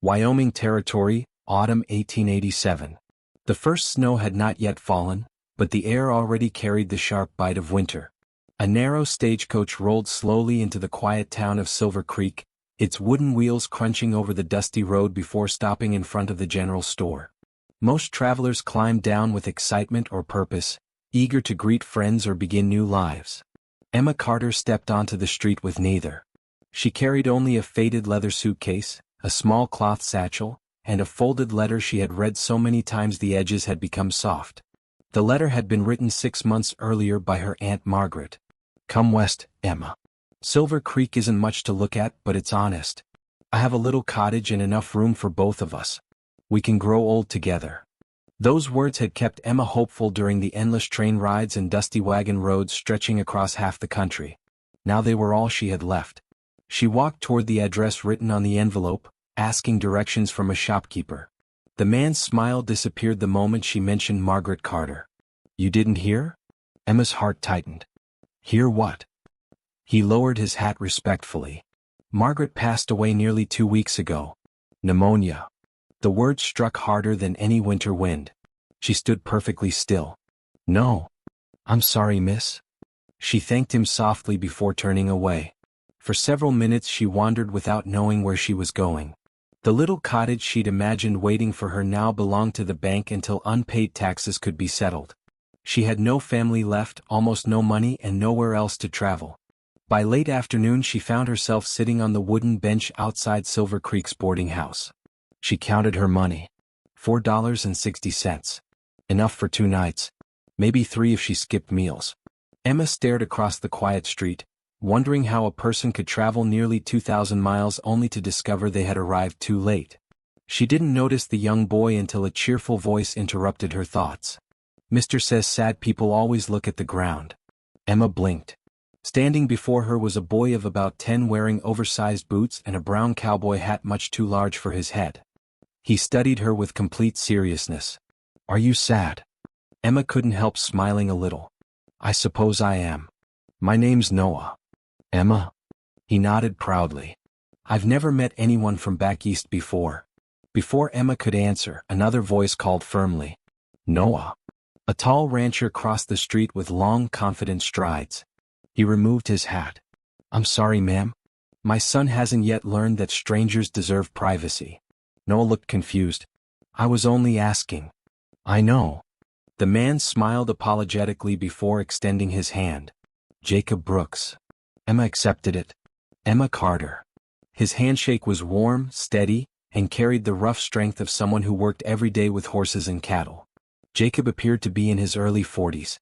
Wyoming Territory, autumn 1887. The first snow had not yet fallen, but the air already carried the sharp bite of winter. A narrow stagecoach rolled slowly into the quiet town of Silver Creek, its wooden wheels crunching over the dusty road before stopping in front of the general store. Most travelers climbed down with excitement or purpose, eager to greet friends or begin new lives. Emma Carter stepped onto the street with neither. She carried only a faded leather suitcase, a small cloth satchel, and a folded letter she had read so many times the edges had become soft. The letter had been written 6 months earlier by her Aunt Margaret. "Come west, Emma. Silver Creek isn't much to look at, but it's honest. I have a little cottage and enough room for both of us. We can grow old together." Those words had kept Emma hopeful during the endless train rides and dusty wagon roads stretching across half the country. Now they were all she had left. She walked toward the address written on the envelope, asking directions from a shopkeeper. The man's smile disappeared the moment she mentioned Margaret Carter. "You didn't hear?" Emma's heart tightened. "Hear what?" He lowered his hat respectfully. "Margaret passed away nearly 2 weeks ago. Pneumonia." The word struck harder than any winter wind. She stood perfectly still. "No. I'm sorry, miss." She thanked him softly before turning away. For several minutes she wandered without knowing where she was going. The little cottage she'd imagined waiting for her now belonged to the bank until unpaid taxes could be settled. She had no family left, almost no money, and nowhere else to travel. By late afternoon she found herself sitting on the wooden bench outside Silver Creek's boarding house. She counted her money. $4.60. Enough for 2 nights. Maybe 3 if she skipped meals. Emma stared across the quiet street, wondering how a person could travel nearly 2,000 miles only to discover they had arrived too late. She didn't notice the young boy until a cheerful voice interrupted her thoughts. "Mr. says sad people always look at the ground." Emma blinked. Standing before her was a boy of about 10 wearing oversized boots and a brown cowboy hat much too large for his head. He studied her with complete seriousness. "Are you sad?" Emma couldn't help smiling a little. "I suppose I am. My name's Noah." "Emma?" He nodded proudly. "I've never met anyone from back east before." Before Emma could answer, another voice called firmly, "Noah." A tall rancher crossed the street with long, confident strides. He removed his hat. "I'm sorry, ma'am. My son hasn't yet learned that strangers deserve privacy." Noah looked confused. "I was only asking." "I know." The man smiled apologetically before extending his hand. "Jacob Brooks." Emma accepted it. "Emma Carter." His handshake was warm, steady, and carried the rough strength of someone who worked every day with horses and cattle. Jacob appeared to be in his early 40s.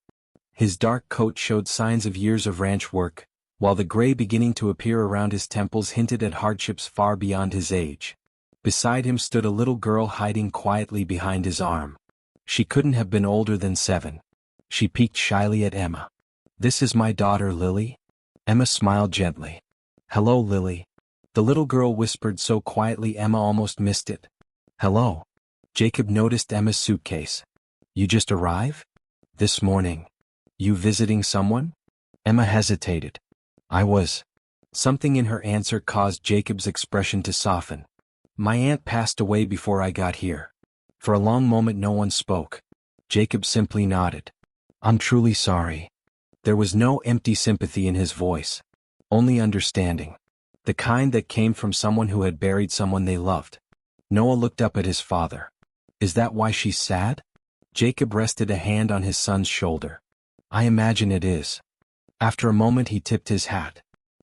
His dark coat showed signs of years of ranch work, while the gray beginning to appear around his temples hinted at hardships far beyond his age. Beside him stood a little girl hiding quietly behind his arm. She couldn't have been older than 7. She peeked shyly at Emma. "This is my daughter, Lily." Emma smiled gently. "Hello, Lily." The little girl whispered so quietly Emma almost missed it. "Hello." Jacob noticed Emma's suitcase. "You just arrived?" "This morning." "You visiting someone?" Emma hesitated. "I was." Something in her answer caused Jacob's expression to soften. "My aunt passed away before I got here." For a long moment no one spoke. Jacob simply nodded. "I'm truly sorry." There was no empty sympathy in his voice. Only understanding. The kind that came from someone who had buried someone they loved. Noah looked up at his father. "Is that why she's sad?" Jacob rested a hand on his son's shoulder. "I imagine it is." After a moment he tipped his hat.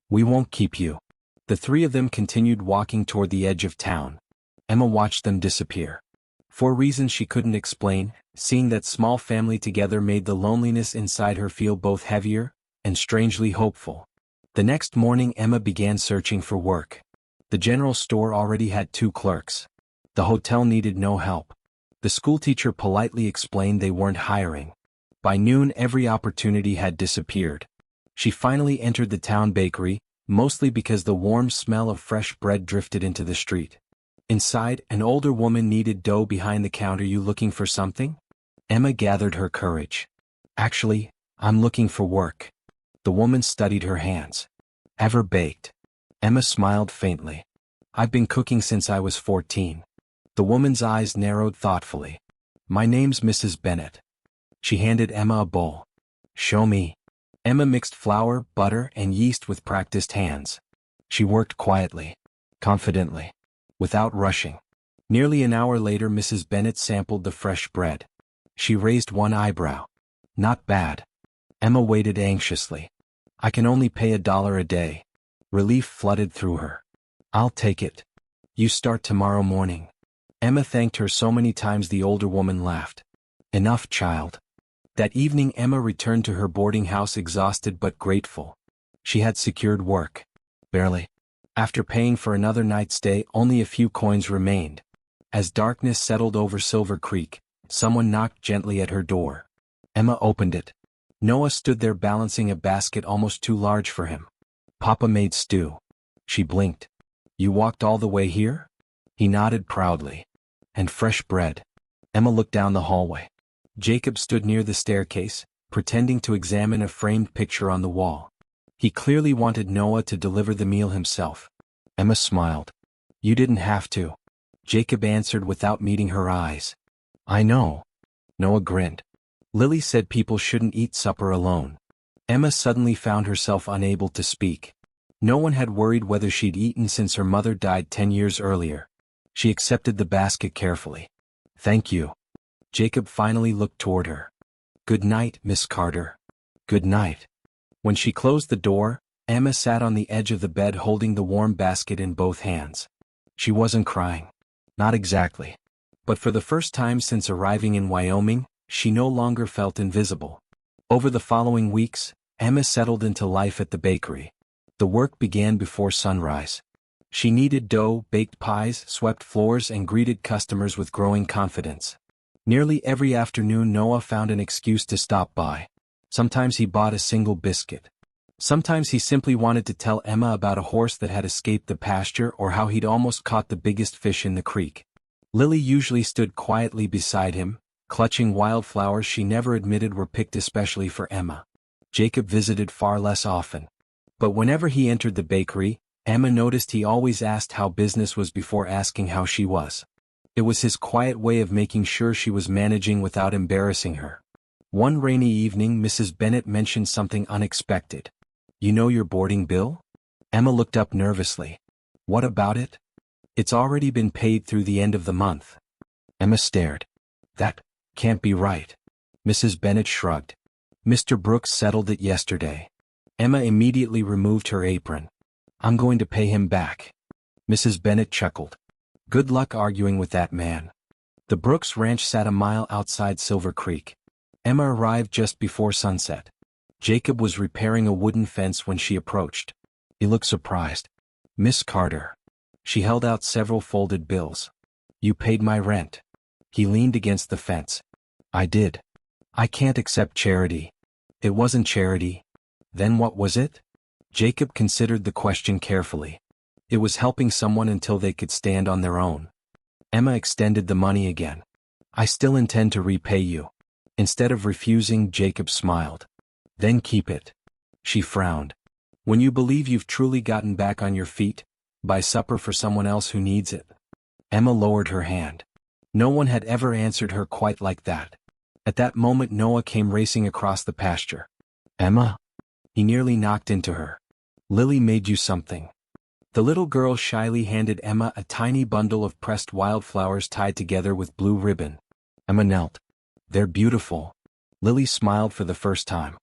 "We won't keep you." The 3 of them continued walking toward the edge of town. Emma watched them disappear. For reasons she couldn't explain, seeing that small family together made the loneliness inside her feel both heavier and strangely hopeful. The next morning Emma began searching for work. The general store already had 2 clerks. The hotel needed no help. The schoolteacher politely explained they weren't hiring. By noon every opportunity had disappeared. She finally entered the town bakery, mostly because the warm smell of fresh bread drifted into the street. Inside, an older woman kneaded dough behind the counter. "You looking for something?" Emma gathered her courage. "Actually, I'm looking for work." The woman studied her hands. "Ever baked?" Emma smiled faintly. I've been cooking since I was 14. The woman's eyes narrowed thoughtfully. My name's Mrs. Bennett. She handed Emma a bowl. Show me. Emma mixed flour, butter, and yeast with practiced hands. She worked quietly, confidently, without rushing. Nearly an hour later, Mrs. Bennett sampled the fresh bread. She raised one eyebrow. Not bad. Emma waited anxiously. I can only pay $1 a day. Relief flooded through her. I'll take it. You start tomorrow morning. Emma thanked her so many times the older woman laughed. Enough, child. That evening Emma returned to her boarding house exhausted but grateful. She had secured work. Barely. After paying for another night's stay, only a few coins remained. As darkness settled over Silver Creek, someone knocked gently at her door. Emma opened it. Noah stood there balancing a basket almost too large for him. Papa made stew. She blinked. You walked all the way here? He nodded proudly. And fresh bread. Emma looked down the hallway. Jacob stood near the staircase, pretending to examine a framed picture on the wall. He clearly wanted Noah to deliver the meal himself. Emma smiled. You didn't have to. Jacob answered without meeting her eyes. I know. Noah grinned. Lily said people shouldn't eat supper alone. Emma suddenly found herself unable to speak. No one had worried whether she'd eaten since her mother died 10 years earlier. She accepted the basket carefully. Thank you. Jacob finally looked toward her. Good night, Miss Carter. Good night. When she closed the door, Emma sat on the edge of the bed holding the warm basket in both hands. She wasn't crying. Not exactly. But for the first time since arriving in Wyoming, she no longer felt invisible. Over the following weeks, Emma settled into life at the bakery. The work began before sunrise. She kneaded dough, baked pies, swept floors, and greeted customers with growing confidence. Nearly every afternoon Noah found an excuse to stop by. Sometimes he bought a single biscuit. Sometimes he simply wanted to tell Emma about a horse that had escaped the pasture or how he'd almost caught the biggest fish in the creek. Lily usually stood quietly beside him, clutching wildflowers she never admitted were picked especially for Emma. Jacob visited far less often. But whenever he entered the bakery, Emma noticed he always asked how business was before asking how she was. It was his quiet way of making sure she was managing without embarrassing her. One rainy evening Mrs. Bennett mentioned something unexpected. You know your boarding bill? Emma looked up nervously. What about it? It's already been paid through the end of the month. Emma stared. That can't be right. Mrs. Bennett shrugged. Mr. Brooks settled it yesterday. Emma immediately removed her apron. I'm going to pay him back. Mrs. Bennett chuckled. Good luck arguing with that man. The Brooks Ranch sat a mile outside Silver Creek. Emma arrived just before sunset. Jacob was repairing a wooden fence when she approached. He looked surprised. Miss Carter. She held out several folded bills. You paid my rent. He leaned against the fence. I did. I can't accept charity. It wasn't charity. Then what was it? Jacob considered the question carefully. It was helping someone until they could stand on their own. Emma extended the money again. I still intend to repay you. Instead of refusing, Jacob smiled. Then keep it. She frowned. When you believe you've truly gotten back on your feet, buy supper for someone else who needs it. Emma lowered her hand. No one had ever answered her quite like that. At that moment Noah came racing across the pasture. Emma? He nearly knocked into her. Lily made you something. The little girl shyly handed Emma a tiny bundle of pressed wildflowers tied together with blue ribbon. Emma knelt. They're beautiful. Lily smiled for the first time.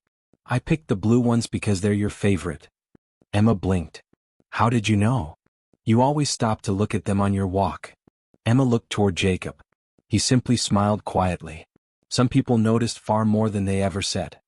I picked the blue ones because they're your favorite. Emma blinked. How did you know? You always stop to look at them on your walk. Emma looked toward Jacob. He simply smiled quietly. Some people noticed far more than they ever said.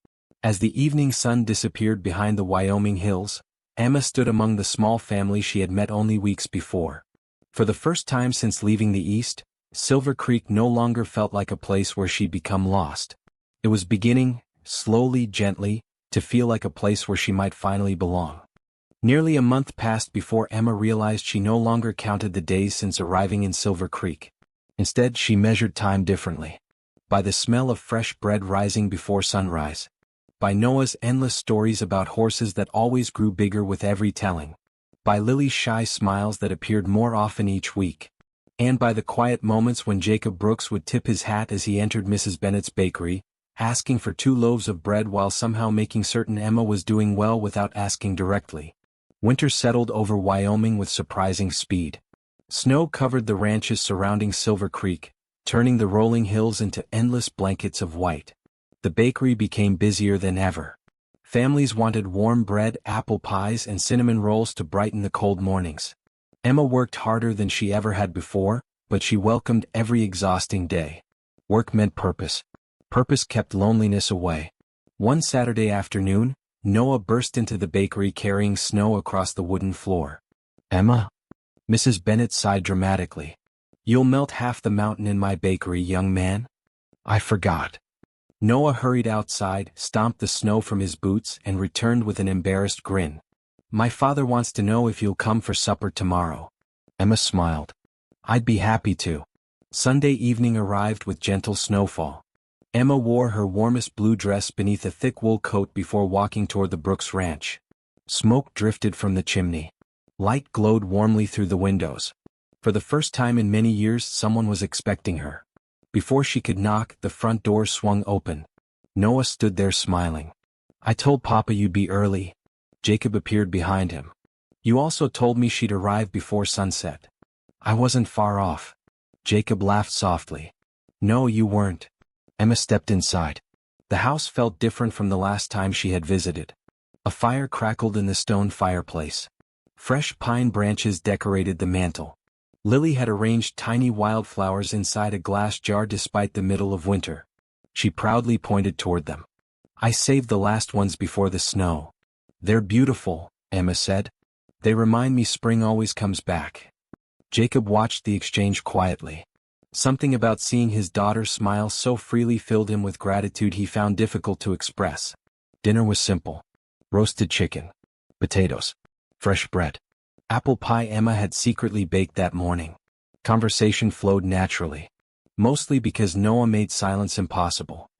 As the evening sun disappeared behind the Wyoming hills, Emma stood among the small family she had met only weeks before. For the first time since leaving the East, Silver Creek no longer felt like a place where she'd become lost. It was beginning, slowly, gently, to feel like a place where she might finally belong. Nearly a month passed before Emma realized she no longer counted the days since arriving in Silver Creek. Instead, she measured time differently. By the smell of fresh bread rising before sunrise. By Noah's endless stories about horses that always grew bigger with every telling. by Lily's shy smiles that appeared more often each week, and by the quiet moments when Jacob Brooks would tip his hat as he entered Mrs. Bennett's bakery, asking for 2 loaves of bread while somehow making certain Emma was doing well without asking directly. Winter settled over Wyoming with surprising speed. Snow covered the ranches surrounding Silver Creek, turning the rolling hills into endless blankets of white. The bakery became busier than ever. Families wanted warm bread, apple pies, and cinnamon rolls to brighten the cold mornings. Emma worked harder than she ever had before, but she welcomed every exhausting day. Work meant purpose. Purpose kept loneliness away. One Saturday afternoon, Noah burst into the bakery carrying snow across the wooden floor. "Emma?" Mrs. Bennett sighed dramatically. "You'll melt half the mountain in my bakery, young man." "I forgot." Noah hurried outside, stomped the snow from his boots, and returned with an embarrassed grin. "My father wants to know if you'll come for supper tomorrow." Emma smiled. "I'd be happy to." Sunday evening arrived with gentle snowfall. Emma wore her warmest blue dress beneath a thick wool coat before walking toward the Brooks Ranch. Smoke drifted from the chimney. Light glowed warmly through the windows. For the first time in many years, someone was expecting her. Before she could knock, the front door swung open. Noah stood there smiling. "I told Papa you'd be early." Jacob appeared behind him. "You also told me she'd arrive before sunset." "I wasn't far off." Jacob laughed softly. "No, you weren't." Emma stepped inside. The house felt different from the last time she had visited. A fire crackled in the stone fireplace. Fresh pine branches decorated the mantel. Lily had arranged tiny wildflowers inside a glass jar despite the middle of winter. She proudly pointed toward them. "I saved the last ones before the snow." "They're beautiful," Emma said. "They remind me spring always comes back." Jacob watched the exchange quietly. Something about seeing his daughter smile so freely filled him with gratitude he found difficult to express. Dinner was simple. Roasted chicken, potatoes, fresh bread, apple pie Emma had secretly baked that morning. Conversation flowed naturally. Mostly because Noah made silence impossible.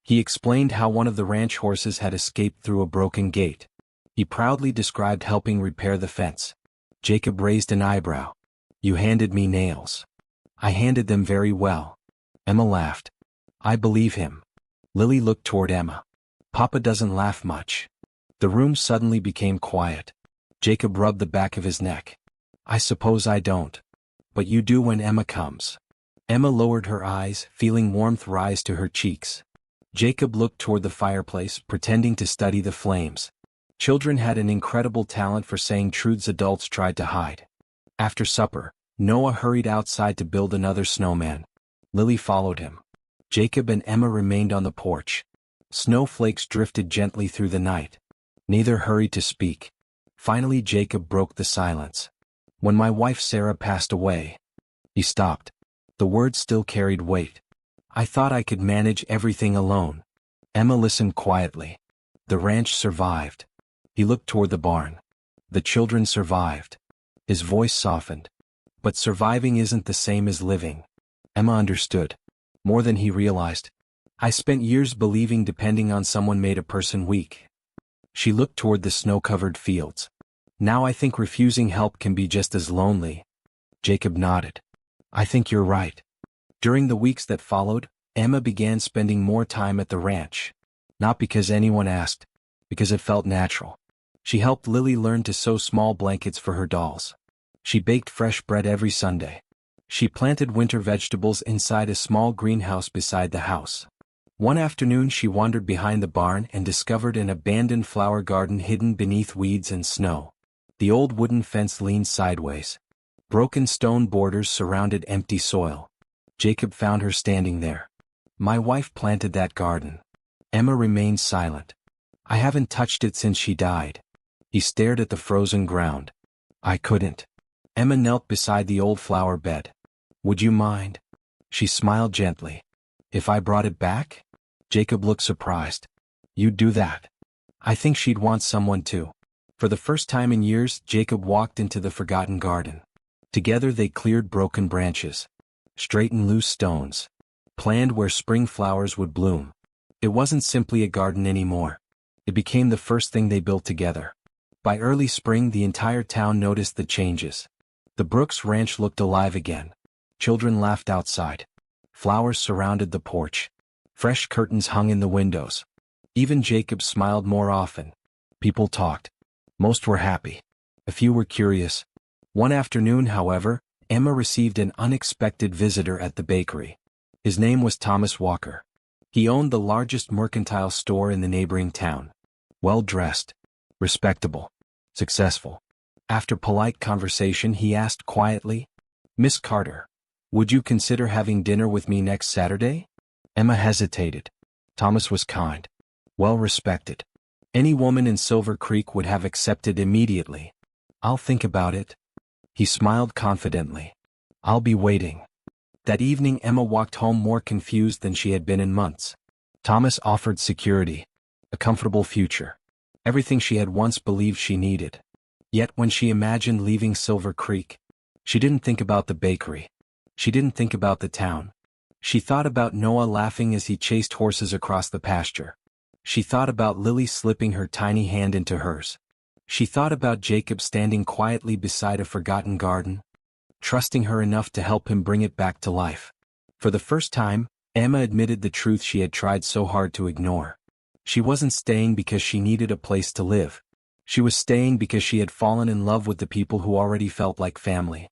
He explained how one of the ranch horses had escaped through a broken gate. He proudly described helping repair the fence. Jacob raised an eyebrow. "You handed me nails." "I handed them very well." Emma laughed. "I believe him." Lily looked toward Emma. "Papa doesn't laugh much." The room suddenly became quiet. Jacob rubbed the back of his neck. "I suppose I don't. But you do when Emma comes." Emma lowered her eyes, feeling warmth rise to her cheeks. Jacob looked toward the fireplace, pretending to study the flames. Children had an incredible talent for saying truths adults tried to hide. After supper, Noah hurried outside to build another snowman. Lily followed him. Jacob and Emma remained on the porch. Snowflakes drifted gently through the night. Neither hurried to speak. Finally Jacob broke the silence. "When my wife Sarah passed away." He stopped. The words still carried weight. "I thought I could manage everything alone." Emma listened quietly. "The ranch survived." He looked toward the barn. "The children survived." His voice softened. "But surviving isn't the same as living." Emma understood. More than he realized. "I spent years believing depending on someone made a person weak." She looked toward the snow-covered fields. "Now I think refusing help can be just as lonely." Jacob nodded. "I think you're right." During the weeks that followed, Emma began spending more time at the ranch. Not because anyone asked, because it felt natural. She helped Lily learn to sew small blankets for her dolls. She baked fresh bread every Sunday. She planted winter vegetables inside a small greenhouse beside the house. One afternoon she wandered behind the barn and discovered an abandoned flower garden hidden beneath weeds and snow. The old wooden fence leaned sideways. Broken stone borders surrounded empty soil. Jacob found her standing there. "My wife planted that garden." Emma remained silent. "I haven't touched it since she died." He stared at the frozen ground. "I couldn't." Emma knelt beside the old flower bed. "Would you mind?" She smiled gently. "If I brought it back?" Jacob looked surprised. "You'd do that?" "I think she'd want someone to." For the first time in years, Jacob walked into the forgotten garden. Together they cleared broken branches, straightened loose stones, planned where spring flowers would bloom. It wasn't simply a garden anymore. It became the first thing they built together. By early spring the entire town noticed the changes. The Brooks Ranch looked alive again. Children laughed outside. Flowers surrounded the porch. Fresh curtains hung in the windows. Even Jacob smiled more often. People talked. Most were happy. A few were curious. One afternoon, however, Emma received an unexpected visitor at the bakery. His name was Thomas Walker. He owned the largest mercantile store in the neighboring town. Well-dressed, respectable, successful. After polite conversation he asked quietly, "Miss Carter, would you consider having dinner with me next Saturday?" Emma hesitated. Thomas was kind, well-respected. Any woman in Silver Creek would have accepted immediately. "I'll think about it." He smiled confidently. "I'll be waiting." That evening Emma walked home more confused than she had been in months. Thomas offered security, a comfortable future, everything she had once believed she needed. Yet when she imagined leaving Silver Creek, she didn't think about the bakery. She didn't think about the town. She thought about Noah laughing as he chased horses across the pasture. She thought about Lily slipping her tiny hand into hers. She thought about Jacob standing quietly beside a forgotten garden, trusting her enough to help him bring it back to life. For the first time, Emma admitted the truth she had tried so hard to ignore. She wasn't staying because she needed a place to live. She was staying because she had fallen in love with the people who already felt like family.